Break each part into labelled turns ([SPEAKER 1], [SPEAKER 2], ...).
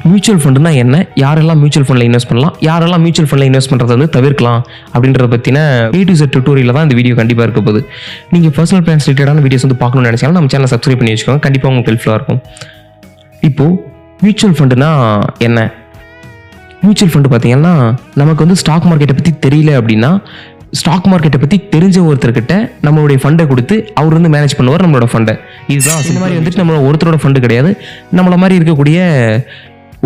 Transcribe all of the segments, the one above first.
[SPEAKER 1] Mutual ஃபண்டுனா என்ன, யாரெல்லாம் mutual ஃபண்டில் இன்வெஸ்ட் பண்ணலாம், யாரெல்லாம் மியூச்சுவல் ஃபண்டில் இன்வெஸ்ட் பண்ணுறதை வந்து தவிர்க்கலாம் அப்படின்றத பற்றின A to Z டியூட்டோரியலில் தான் இந்த வீடியோ கண்டிப்பாக இருக்க போகுது. நீங்கள் பர்சனல் பிளான்ஸ் ரிலேட்டடான வீடியோஸ் வந்து பார்க்கணும்னு நினச்சாலும் நம்ம சேனலை சப்ஸ்கிரைப் பண்ணி வச்சுக்கோங்க, கண்டிப்பாக உங்களுக்கு ஹெல்ப்ஃபுல்லாக இருக்கும். இப்போது மியூச்சுவல் ஃபண்டுனா என்ன? மியூச்சுவல் ஃபண்டு பார்த்தீங்கன்னா நமக்கு வந்து ஸ்டாக் மார்க்கெட்டை பற்றி தெரியல அப்படின்னா ஸ்டாக் மார்க்கெட்டை பற்றி தெரிஞ்ச ஒருத்தர்கிட்ட நம்மளுடைய ஃபண்டை கொடுத்து அவர் வந்து மேனேஜ் பண்ணுவார் நம்மளோட ஃபண்டை. இதுதான் இந்த மாதிரி வந்துட்டு நம்மளோட ஒருத்தரோட ஃபண்டு கிடையாது. நம்மள மாதிரி இருக்கக்கூடிய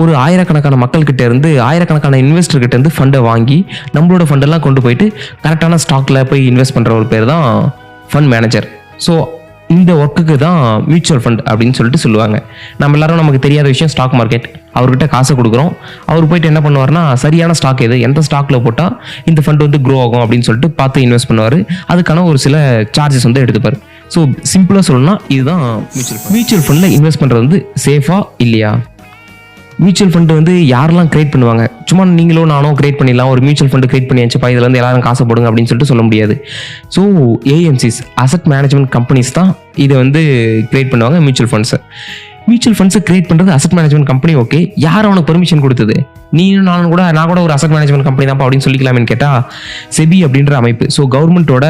[SPEAKER 1] ஒரு ஆயிரக்கணக்கான மக்கள்கிட்ட இருந்து ஆயிரக்கணக்கான இன்வெஸ்டர்கிட்ட இருந்து ஃபண்டை வாங்கி நம்மளோட ஃபண்டெல்லாம் கொண்டு போயிட்டு கரெக்டான ஸ்டாக்ல போய் இன்வெஸ்ட் பண்ணுற ஒரு பேர் தான் ஃபண்ட் மேனேஜர். ஸோ இந்த ஒர்க்குக்கு தான் மியூச்சுவல் ஃபண்ட் அப்படின்னு சொல்லிட்டு சொல்லுவாங்க. நம்ம எல்லாரும் நமக்கு தெரியாத விஷயம் ஸ்டாக் மார்க்கெட். அவர்கிட்ட காசை கொடுக்குறோம், அவர் போயிட்டு என்ன பண்ணுவார்னா சரியான ஸ்டாக் எது, எந்த ஸ்டாக்ல போட்டால் இந்த ஃபண்ட் வந்து க்ரோ ஆகும் அப்படின்னு சொல்லிட்டு பார்த்து இன்வெஸ்ட் பண்ணுவார். அதுக்கான ஒரு சில சார்ஜஸ் வந்து எடுத்துப்பார். ஸோ சிம்பிளாக சொல்லணும்னா இதுதான் மியூச்சுவல் ஃபண்ட். மியூச்சுவல் ஃபண்டில் இன்வெஸ்ட் பண்ணுறது வந்து சேஃபா இல்லையா? மியூச்சுவல் ஃபண்டு வந்து யாரெல்லாம் கிரியேட் பண்ணுவாங்க? சும்மா நீங்களோ நானோ கிரியேட் பண்ணிடலாம். ஒரு மியூச்சுவல் ஃபண்டு கிரியேட் பண்ணியாச்சுப்பா, இதில் வந்து எல்லாரும் காசை போடுங்க அப்படின்னு சொல்லிட்டு சொல்ல முடியாது. So AMCs asset management companies தான் இதை வந்து கிரியேட் பண்ணுவாங்க மியூச்சுவல் ஃபண்ட்ஸை. மியூச்சுவல் ஃபண்ட்ஸை கிரியேட் பண்ணுறது அசட் மேனேஜ்மெண்ட் கம்பெனி. ஓகே, யார் அவனுக்கு பெர்மிஷன் கொடுத்தது? நான் கூட ஒரு அசட் மேனேஜ்மெண்ட் கம்பெனி தான்ப்பா அப்படின்னு சொல்லிக்கலாமேன்னு கேட்டால் செபி அப்படின்ற அமைப்பு, ஸோ கவர்மெண்ட்டோட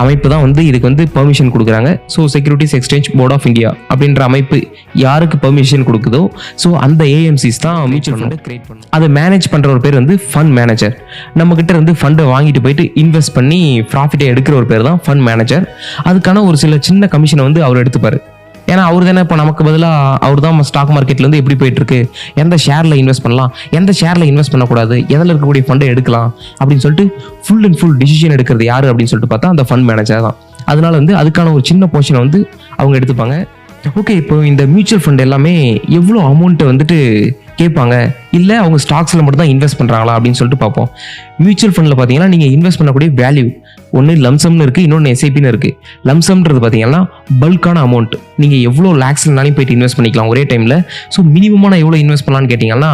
[SPEAKER 1] அமைப்பு தான் வந்து இதுக்கு வந்து பெர்மிஷன் கொடுக்குறாங்க. So securities exchange board of India அப்படின்ற அமைப்பு யாருக்கு பெர்மிஷன் கொடுக்குதோ ஸோ அந்த AMCs தான் மியூச்சுவல் ஃபண்டை கிரியேட் பண்ணும். அதை மேனேஜ் பண்ணுற ஒரு பேர் வந்து ஃபண்ட் மேனேஜர். நம்மக்கிட்ட இருந்து ஃபண்டை வாங்கிட்டு போயிட்டு இன்வெஸ்ட் பண்ணி ப்ராஃபிட்டை எடுக்கிற ஒரு பேர் தான் ஃபண்ட் மேனேஜர். அதுக்கான ஒரு சில சின்ன கமிஷனை வந்து அவர் எடுத்துப்பார். ஏன்னா அவர் தானே இப்போ நமக்கு பதிலாக அவர் தான் ஸ்டாக் மார்க்கெட்லேருந்து எப்படி போயிட்டு இருக்கு, எந்த ஷேரில் இன்வெஸ்ட் பண்ணலாம், எந்த ஷேரில் இன்வெஸ்ட் பண்ணக்கூடாது, எதில் இருக்கக்கூடிய ஃபண்டை எடுக்கலாம் அப்படின்னு சொல்லிட்டு ஃபுல் அண்ட் ஃபுல் டிசிஷன் எடுக்கிறது யார் அப்படின்னு சொல்லிட்டு பார்த்தா அந்த ஃபண்ட் மேனேஜர் தான். அதனால வந்து அதுக்கான ஒரு சின்ன போர்ஷனை வந்து அவங்க எடுத்துப்பாங்க. ஓகே, இப்போ இந்த மியூச்சுவல் ஃபண்ட் எல்லாமே எவ்வளோ அமௌண்ட்டை வந்துட்டு கேட்பாங்க, இல்லை அவங்க ஸ்டாக்ஸில் மட்டும் தான் இன்வெஸ்ட் பண்ணுறாங்களா அப்படின்னு சொல்லிட்டு பார்ப்போம். மியூச்சுவல் ஃபண்டில் பார்த்தீங்கன்னா நீங்கள் இன்வெஸ்ட் பண்ணக்கூடிய வேல்யூ ஒன்று லம்சம்னு இருக்குது, இன்னொன்று SIPன்னு இருக்குது. லம்சம்ன்றது பார்த்தீங்கன்னா பல்கான அமௌண்ட். நீங்கள் எவ்வளோ லேக்ஸ்னாலும் போயிட்டு இன்வெஸ்ட் பண்ணிக்கலாம் ஒரே டைமில். ஸோ மினிமமாக நான் எவ்வளோ இன்வெஸ்ட் பண்ணலான்னு கேட்டிங்கன்னா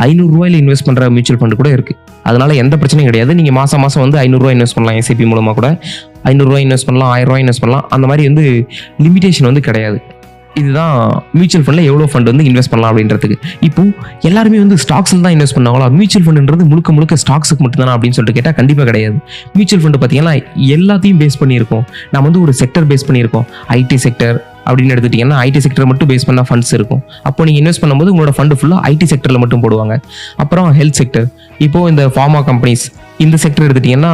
[SPEAKER 1] 500 ரூபாயில் இன்வெஸ்ட் பண்ணுற மியூச்சுவல் ஃபண்டு கூட இருக்குது. அதனால் எந்த பிரச்சனையும் கிடையாது. நீங்கள் மாதம் வந்து 500 ரூபா இன்வெஸ்ட் பண்ணலாம். SIP மூலமாக கூட 500 ரூபா இன்வெஸ்ட் பண்ணலாம், 1000 ரூபா இன்வெஸ்ட் பண்ணலாம். அந்த மாதிரி வந்து லிமிடேஷன் வந்து கிடையாது. இதுதான் மியூச்சுவல் ஃபண்டில் எவ்வளோ ஃபண்ட் வந்து இன்வெஸ்ட் பண்ணலாம் அப்படின்றதுக்கு. இப்போ எல்லாருமே வந்து ஸ்டாக்ஸில் தான் இன்வெஸ்ட் பண்ணாங்களா, மியூச்சுவல் ஃபண்டுன்றது முழுக்க ஸ்டாக்ஸுக்கு மட்டும் தானே அப்படின்னு சொல்லிட்டு கேட்டால் கண்டிப்பாக கிடையாது. மியூச்சுவல் ஃபண்டு பார்த்தீங்கன்னா எல்லாத்தையும் பேஸ் பண்ணியிருக்கோம். நம்ம வந்து ஒரு செக்டர் பேஸ் பண்ணியிருக்கோம். IT செக்டர் அப்படின்னு எடுத்துட்டிங்கன்னா IT செக்டர் மட்டும் பேஸ் பண்ணால் ஃபண்ட்ஸ் இருக்கும். அப்போ நீங்கள் இன்வெஸ்ட் பண்ணும்போது உங்களோட ஃபண்டு ஃபுல்லாக IT செக்டரில் மட்டும் போடுவாங்க. அப்புறம் ஹெல்த் செக்டர், இப்போது இந்த ஃபார்மா கம்பெனிஸ் இந்த செக்டர் எடுத்துட்டிங்கன்னா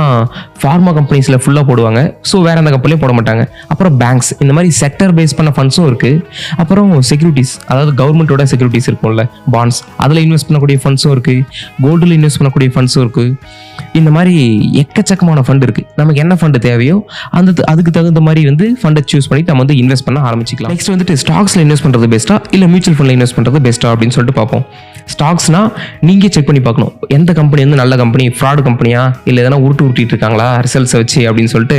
[SPEAKER 1] ஃபார்மா கம்பெனிஸில் ஃபுல்லாக போடுவாங்க. ஸோ வேறு எந்த கம்பெனியும் போட மாட்டாங்க. அப்புறம் பேங்க்ஸ், இந்த மாதிரி செக்டர் பேஸ் பண்ண ஃபண்ட்ஸும் இருக்குது. அப்புறம் செக்யூரிட்டிஸ், அதாவது கவர்மெண்ட்டோட செக்யூரிட்டிஸ் இருக்கும்ல, பாண்ட்ஸ், அதில் இன்வெஸ்ட் பண்ணக்கூடிய ஃபண்ட்ஸும் இருக்குது. கோல்டில் இன்வெஸ்ட் பண்ணக்கூடிய ஃபண்ட்ஸும் இருக்குது. இந்த மாதிரி எக்கச்சக்கமான ஃபண்ட் இருக்குது. நமக்கு என்ன ஃபண்டு தேவையோ அதுக்கு தகுந்த மாதிரி வந்து ஃபண்டை சூஸ் பண்ணி நம்ம வந்து இன்வெஸ்ட் பண்ண ஆரம்பிச்சிக்கலாம். நெக்ஸ்ட் வந்துட்டு ஸ்டாக்ஸில் இன்வெஸ்ட் பண்ணுறது பெஸ்ட்டா இல்லை மியூச்சுவல் ஃபண்டில் இன்வெஸ்ட் பண்ணுறது பெஸ்ட்டா அப்படின்னு சொல்லிட்டு பார்ப்போம். ஸ்டாக்ஸ்னா நீங்கள் செக் பண்ணி பார்க்கணும், எந்த கம்பெனி வந்து நல்ல கம்பெனி, ஃப்ராட் கம்பெனியா, இல்லை எதனா உருட்டிட்டு இருக்காங்களா ரிசல்ட்ஸை வச்சு அப்படின்னு சொல்லிட்டு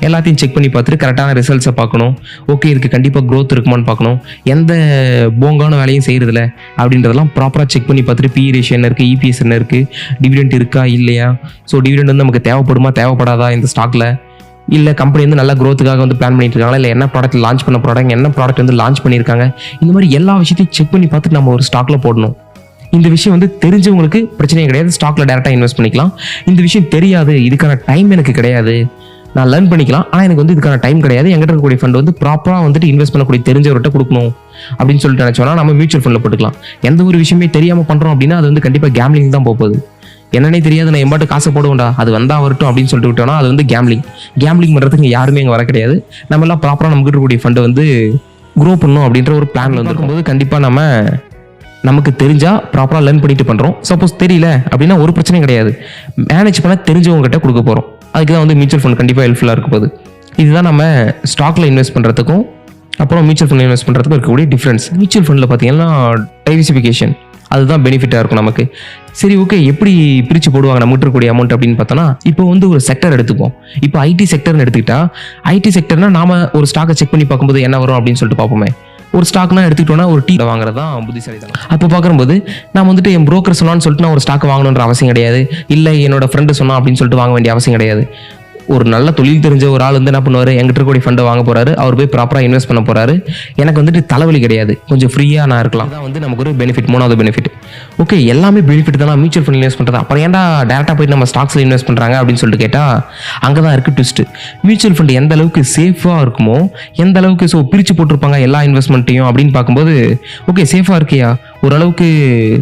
[SPEAKER 1] எல்லாத்தையும் செக் பண்ணி பார்த்துட்டு கரெக்டான ரிசல்ட்ஸை பார்க்கணும். ஓகே, இதுக்கு கண்டிப்பாக க்ரோத் இருக்குமான்னு பார்க்கணும். எந்த போங்கான வேலையும் செய்கிறதில்ல அப்படின்றதெல்லாம் ப்ராப்பராக செக் பண்ணி பார்த்துட்டு PE ரேஷியோ என்ன இருக்குது, EPS என்ன இருக்குது, டிவிடெண்ட் இருக்கா இல்லையா, ஸோ டிவிடெண்ட் வந்து நமக்கு தேவைப்படாதா இந்த ஸ்டாக்ல, இல்லை கம்பெனி வந்து நல்ல க்ரோத்துக்காக வந்து பிளான் பண்ணிட்டு இருக்காங்களா, இல்லை என்ன ப்ராடக்ட் லான்ச் பண்ண ப்ராடக்ட், என்ன ப்ராடக்ட் வந்து லான்ச் பண்ணியிருக்காங்க, இந்த மாதிரி எல்லா விஷயத்தையும் செக் பண்ணி பார்த்துட்டு நம்ம ஒரு ஸ்டாக்ல போடணும். இந்த விஷயம் வந்து தெரிஞ்சவங்களுக்கு பிரச்சனையே கிடையாது, ஸ்டாக்ல டேரெக்டாக இன்வெஸ்ட் பண்ணிக்கலாம். இந்த விஷயம் தெரியாது, இதுக்கான டைம் எனக்கு கிடையாது, நான் லேர்ன் பண்ணிக்கலாம், ஆனால் எனக்கு வந்து இதுக்கான டைம் கிடையாது, எங்கிட்ட இருக்கக்கூடிய ஃபண்ட் வந்து ப்ராப்பராக வந்துட்டு இன்வெஸ்ட் பண்ணக்கூடிய தெரிஞ்சவர்கிட்ட கொடுக்கணும் அப்படின்னு சொல்லிட்டு நினச்சோன்னா நம்ம மியூச்சுவல் ஃபண்டில் போட்டுக்கலாம். எந்த ஒரு விஷயமே தெரியாமல் பண்ணுறோம் அப்படின்னா அது வந்து கண்டிப்பாக கேம்லிங் தான் போகுது. என்னன்னே தெரியாது, நான் எம்பாட்டு காசை போடுவோம்டா, அது வந்தால் வரட்டும் அப்படின்னு சொல்லிட்டு விட்டோம்னா அது வந்து கேம்லிங் பண்ணுறதுக்கு யாருமே அங்கே வர கிடையாது. நம்ம எல்லாம் ப்ராப்பராக நமக்கு இருக்கக்கூடிய ஃபண்டை வந்து க்ரோ பண்ணணும் அப்படின்ற ஒரு பிளான்ல வந்து இருக்கும்போது கண்டிப்பாக நமக்கு தெரிஞ்சால் ப்ராப்பராக லேர்ன் பண்ணிட்டு பண்ணுறோம். சப்போஸ் தெரியல அப்படின்னா ஒரு பிரச்சனையும் கிடையாது, மேனேஜ் பண்ண தெரிஞ்சவங்ககிட்ட கொடுக்க போகிறோம். அதுக்கு தான் வந்து மியூச்சுவல் ஃபண்ட் கண்டிப்பாக ஹெல்ப்ஃபுல்லாக இருக்க போகுது. இதுதான் நம்ம ஸ்டாக்ல இன்வெஸ்ட் பண்ணுறதுக்கும் அப்புறம் மியூச்சுவல் ஃபண்ட் இன்வெஸ்ட் பண்ணுறதுக்கும் இருக்கக்கூடிய டிஃப்ரென்ஸ். மியூச்சுவல் ஃபண்டில் பார்த்தீங்கன்னா டைவர்சிஃபிகேஷன், அதுதான் பெனிஃபிட்டாக இருக்கும் நமக்கு. சரி, ஓகே, எப்படி பிரித்து போடுவாங்க நம்மகிட்ட இருக்கக்கூடிய அமௌண்ட் அப்படின்னு பார்த்தோன்னா, இப்போ வந்து ஒரு செக்டர் எடுத்துப்போம். இப்போ IT செக்டர்னு எடுத்துக்கிட்டா, IT செக்டர்னா நாம ஒரு ஸ்டாக்கை செக் பண்ணி பார்க்கும்போது என்ன வரும் அப்படின்னு சொல்லிட்டு பார்ப்போமே. ஒரு ஸ்டாக்னா எடுத்துக்கிட்டோன்னா ஒரு டீ வாங்குறது தான் புத்திசாலி தான். அப்போ பார்க்கும்போது நான் வந்துட்டு என் புரோக்கர் சொன்னான்னு சொல்லிட்டு நான் ஒரு ஸ்டாக் வாங்கணுன்ற அவசியம் கிடையாது, இல்லை என்னோட ஃப்ரெண்டு சொன்னா அப்படின்னு சொல்லிட்டு வாங்க வேண்டிய அவசியம் கிடையாது. ஒரு நல்ல தொழில் தெரிஞ்ச ஒரு ஆள் வந்து என்ன பண்ணுவார், எங்கிட்ட இருக்கக்கூடிய ஃபண்டை வாங்க போறாரு, அவர் போய் ப்ராப்பராக இன்வெஸ்ட் பண்ண போறாரு. எனக்கு வந்துட்டு தலைவலி கிடையாது, கொஞ்சம் ஃப்ரீயாக நான் இருக்கலாம். அதான் வந்து நமக்கு ஒரு பெனிஃபிட், மூணாவது பெனிஃபிட். ஓகே, எல்லாமே பெனிஃபிட் தான் மியூச்சுவல் ஃபண்ட் இன்வெஸ்ட் பண்ணுறது. அப்புறம் ஏன்டா டேரெக்டாக போய் நம்ம ஸ்டாக்ஸில் இன்வெஸ்ட் பண்ணுறாங்க அப்படின்னு சொல்லிட்டு கேட்டால் அங்கே தான் இருக்குது ட்விஸ்ட். மியூச்சுவல் ஃபண்ட் எந்த அளவுக்கு சேஃபாக இருக்குமோ, எந்த அளவுக்கு பிரித்து போட்டிருப்பாங்க எல்லா இன்வெஸ்ட்மெண்ட்டையும் அப்படின்னு பார்க்கும்போது, ஓகே சேஃபாக இருக்கியா, ஓரளவுக்கு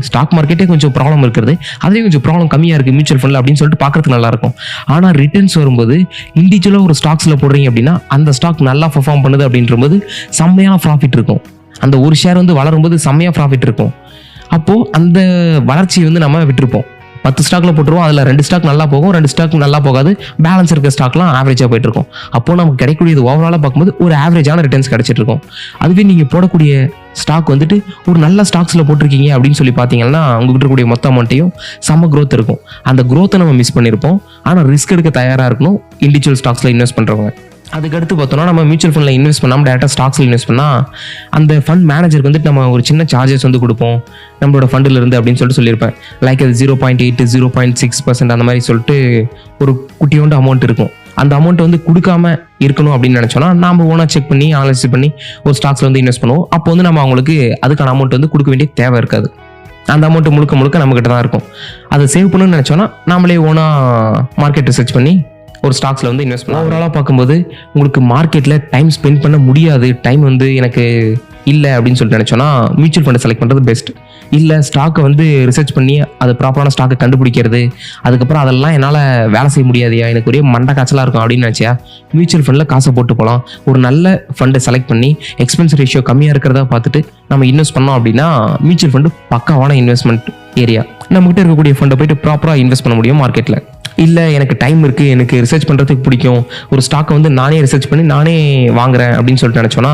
[SPEAKER 1] ஸ்டாக் மார்க்கெட்டே கொஞ்சம் ப்ராப்ளம் இருக்கிறது, அதே கொஞ்சம் ப்ராப்ளம் கம்மியாக இருக்குது மியூச்சுவல் ஃபண்டில் அப்படின்னு சொல்லிட்டு பார்க்கறதுக்கு நல்லாயிருக்கும். ஆனால் ரிட்டர்ன்ஸ் வரும்போது இண்டிவிஜுவலாக ஒரு ஸ்டாக்ஸில் போடுறீங்க அப்படின்னா அந்த ஸ்டாக் நல்லா பர்ஃபார்ம் பண்ணுது அப்படின்றபோது செம்மையான ப்ராஃபிட் இருக்கும். அந்த ஒரு ஷேர் வந்து வளரும்போது செம்மையாக ப்ராஃபிட் இருக்கும். அப்போது அந்த வளர்ச்சியை வந்து நம்ம விட்டுருப்போம். 10 ஸ்டாக்ல போட்டுருவோம், அதில் 2 ஸ்டாக் நல்லா போகும், 2 ஸ்டாக் நல்லா போகாது, பேலன்ஸ் இருக்க ஸ்டாக்லாம் ஆவரேஜாக போயிட்டு இருக்கும். அப்போது நமக்கு கிடைக்கக்கூடியது ஓவராலாக பார்க்கும்போது ஒரு ஆவரேஜான ரிட்டர்ன்ஸ் கிடைச்சிட்டு இருக்கும். அதுவே நீங்கள் போடக்கூடிய ஸ்டாக் வந்துட்டு ஒரு நல்ல ஸ்டாக்ஸில் போட்டிருக்கீங்க அப்படின்னு சொல்லி பார்த்தீங்கன்னா உங்ககிட்ட இருக்கக்கூடிய மொத்த அமௌண்ட்டையும் செம்ம க்ரோத் இருக்கும். அந்த க்ரோத்தை நம்ம மிஸ் பண்ணியிருப்போம். ஆனால் ரிஸ்க் எடுக்க தயாராக இருக்கணும் இண்டிவிஜுவல் ஸ்டாக்ஸில் இன்வெஸ்ட் பண்ணுறவங்க. அதுக்கடுத்து பார்த்தோம்னா நம்ம மியூச்சுவல் ஃபண்டில் இன்வெஸ்ட் பண்ணாமல் டேரெக்டாக ஸ்டாக்ஸில் இன்வெஸ்ட் பண்ணால் அந்த ஃபண்ட் மேனேஜருக்கு வந்துட்டு நம்ம ஒரு சின்ன சார்ஜஸ் வந்து கொடுப்போம் நம்மளோட ஃபண்டில் இருந்து அப்படின்னு சொல்லியிருப்பேன். லைக் அது 0.8 0.6% அந்த மாதிரி சொல்லிட்டு ஒரு குட்டியோண்டு அமௌண்ட் இருக்கும். அந்த அமௌண்ட் வந்து கொடுக்காம இருக்கணும் அப்படின்னு நினச்சோன்னா நாம் ஓனாக செக் பண்ணி அனலைஸ் பண்ணி ஒரு ஸ்டாக்ஸில் வந்து இன்வெஸ்ட் பண்ணுவோம். அப்போ வந்து நம்ம அவங்களுக்கு அதுக்கான அமௌண்ட் வந்து கொடுக்க வேண்டிய தேவை இருக்காது. அந்த அமௌண்ட் முழுக்க நம்மக்கிட்ட தான் இருக்கும். அதை சேவ் பண்ணணும்னு நினச்சோன்னா நாமளே ஓனாக மார்க்கெட் ரிசர்ச் பண்ணி ஒரு ஸ்டாக்ஸில் வந்து இன்வெஸ்ட் பண்ணலாம். ஓவராலாக பார்க்கும்போது உங்களுக்கு மார்க்கெட்டில் டைம் ஸ்பெண்ட் பண்ண முடியாது, டைம் வந்து எனக்கு இல்லை அப்படின்னு சொல்லிட்டு நினச்சோன்னா மியூச்சுவல் ஃபண்டை செலக்ட் பண்ணுறது பெஸ்ட். இல்லை ஸ்டாக்கை வந்து ரிசர்ச் பண்ணி அது ப்ராப்பரான ஸ்டாக்கை கண்டுபிடிக்கிறது, அதுக்கப்புறம் அதெல்லாம் என்னால் வேலை செய்ய முடியாதையா, எனக்கு ஒரே மண்டை காய்ச்சலாக இருக்கும் அப்படின்னு நினச்சியா மியூச்சுவல் ஃபண்டில் காசை போட்டு போகலாம். ஒரு நல்ல ஃபண்டை செலக்ட் பண்ணி எக்ஸ்பென்ஸ் ரேஷியோ கம்மியாக இருக்கிறதா பார்த்துட்டு நம்ம இன்வெஸ்ட் பண்ணோம் அப்படின்னா மியூச்சுவல் ஃபண்டு பக்காவான இன்வெஸ்ட்மெண்ட் ஏரியா. நம்மகிட்ட இருக்கக்கூடிய ஃபண்டை போய்ட்டு ப்ராப்பராக இன்வெஸ்ட் பண்ண முடியும் மார்க்கெட்டில். இல்லை எனக்கு டைம் இருக்குது, எனக்கு ரிசர்ச் பண்ணுறதுக்கு பிடிக்கும், ஒரு ஸ்டாக்கை வந்து நானே ரிசர்ச் பண்ணி நானே வாங்குறேன் அப்படின்னு சொல்லிட்டு நினச்சோன்னா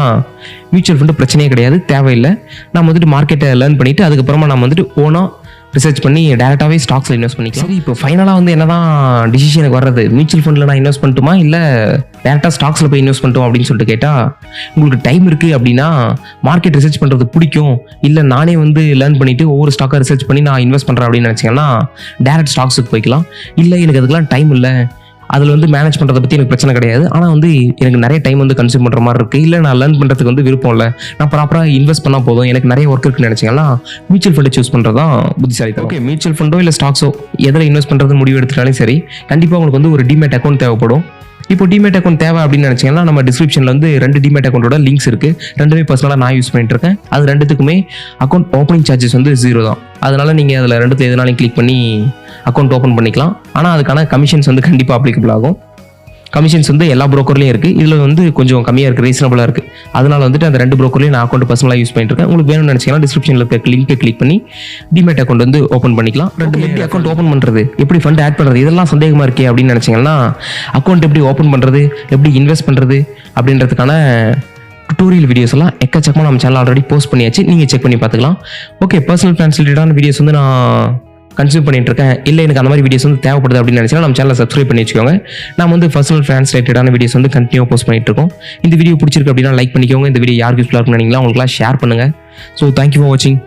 [SPEAKER 1] மியூச்சுவல் ஃபண்டு பிரச்சனையே கிடையாது, தேவையில்லை. நம்ம வந்துட்டு மார்க்கெட்டை லேர்ன் பண்ணிவிட்டு அதுக்கப்புறமா நம்ம வந்துட்டு ஓனாக ரிசர்ச் பண்ணி டேரெக்டாகவே ஸ்டாக்ஸில் இன்வெஸ்ட் பண்ணிக்கலாம். சரி, இப்போ ஃபைனலாக வந்து என்ன தான் டிசிஷன் எனக்கு வர்றது, மியூச்சுவல் ஃபண்டில் நான் இன்வெஸ்ட் பண்ணட்டுமா இல்லை டேரெக்டாக ஸ்டாக்ஸில் போய் இன்வெஸ்ட் பண்ணிட்டோம் அப்படின்னு சொல்லிட்டு கேட்டால், உங்களுக்கு டைம் இருக்குது அப்படின்னா மார்க்கெட் ரிசர்ச் பண்ணுறது பிடிக்கும், இல்லை நானே வந்து லேர்ன் பண்ணிவிட்டு ஒவ்வொரு ஸ்டாக்காக ரிசர்ச் பண்ணி நான் இன்வெஸ்ட் பண்ணுறேன் அப்படின்னு நினச்சிங்கன்னா டேரெக்ட் ஸ்டாக்ஸுக்கு போய்க்கலாம். இல்லை எனக்கு அதுக்கெலாம் டைம் இல்லை, அதில் வந்து மேனேஜ் பண்ணுறதை பற்றி எனக்கு பிரச்சனை கிடையாது, ஆனால் வந்து எனக்கு நிறைய டைம் வந்து கன்சியூம் பண்ணுற மாதிரி இருக்குது, இல்லை நான் லேர்ன் பண்ணுறதுக்கு வந்து விருப்பம் இல்லை, நான் ப்ராப்பராக இன்வெஸ்ட் பண்ணால் போதும், எனக்கு நிறைய ஒர்க் இருக்குன்னு நினச்சிங்கன்னா மியூச்சுவல் ஃபண்டை சூஸ் பண்ணுறது தான் புத்திசாலி. ஓகே, மியூச்சுவல் ஃபண்டோ இல்லை ஸ்டாக்ஸோ எதில் இன்வெஸ்ட் பண்ணுறது முடிவு எடுத்துட்டாலும் சரி, கண்டிப்பாக உங்களுக்கு வந்து ஒரு டிமேட் அக்கௌண்ட் தேவைப்படும். இப்போ டிமேட் அக்கௌண்ட் தேவை அப்படின்னு நினச்சிங்கன்னா நம்ம டிஸ்கிரிப்ஷனில் வந்து 2 டிமேட் அக்கௌண்ட்டோட லிங்க்ஸ் இருக்குது. ரெண்டுமே பர்சனலாக நான் யூஸ் பண்ணிட்டு இருக்கேன். அது ரெண்டுத்துக்குமே அக்கௌண்ட் ஓப்பனிங் சார்ஜஸ் வந்து 0 தான். அதனால் நீங்கள் அதில் ரெண்டுத்தில் எதுனாலும் கிளிக் பண்ணி அக்கௌண்ட் ஓப்பன் பண்ணிக்கலாம். ஆனால் அதுக்கான கமிஷன்ஸ் வந்து கண்டிப்பாக அப்ளிகபிள் ஆகும். கமிஷன்ஸ் வந்து எல்லா ப்ரோக்கர்லையும் இருக்குது, இதில் வந்து கொஞ்சம் கம்மியாக இருக்குது, ரீசனபிளாக இருக்குது. அதனால் வந்துட்டு அந்த 2 ப்ரோக்கர்லையும் நான் அக்கௌண்ட் பர்சனலாக யூஸ் பண்ணிட்டு இருக்கேன். உங்களுக்கு வேணும்னு நினச்சிங்கன்னா டிஸ்கிரிப்ஷனில் இருக்க லிங்கை கிளிக் பண்ணி டிமேட் அக்கௌண்ட் வந்து ஓப்பன் பண்ணிக்கலாம். எப்படி அக்கௌண்ட் ஓப்பன் பண்ணுறது, எப்படி ஃபண்ட் ஆட் பண்ணுறது, இதெல்லாம் சந்தேகமாக இருக்கே அப்படின்னு நினச்சிங்கன்னா அக்கௌண்ட் எப்படி ஓப்பன் பண்ணுறது, எப்படி இன்வெஸ்ட் பண்ணுறது அப்படின்றதுக்கான டுட்டோரியல் வீடியோஸ் எல்லாம் எக்கச்சக்கமாக நம்ம சேனல் ஆல்ரெடி போஸ்ட் பண்ணியாச்சு, நீங்கள் செக் பண்ணி பார்த்துக்கலாம். ஓகே, பர்சனல் ஃபைனான்ஸ் ரிலேட்டடான வீடியோஸ் வந்து நான் கன்சியூம் பண்ணிட்டு இருக்கேன், இல்லை எனக்கு அந்த மாதிரி வீடியோஸ் வந்து தேவைப்படுது அப்படின்னு நினச்சினா நம்ம சேனலை சப்ஸ்கிரைப் பண்ணி வச்சுக்கோங்க. நம்ம வந்து பர்சனல் ஃபைனான்ஸ் ரிலேட்டடான வீடியோஸ் வந்து கண்டினியூ போஸ்ட் பண்ணிட்டு இருக்கோம். இந்த வீடியோ பிடிச்சிருக்கு அப்படின்னா லைக் பண்ணிக்கோங்க. இந்த வீடியோ யாருக்கு யூஸ்ஃபுல்லாக இருக்குன்னு நினைக்கிறீங்களா அவங்களுக்குலாம் ஷேர் பண்ணுங்கள். ஸோ தேங்க்யூ ஃபார் வாட்சிங்.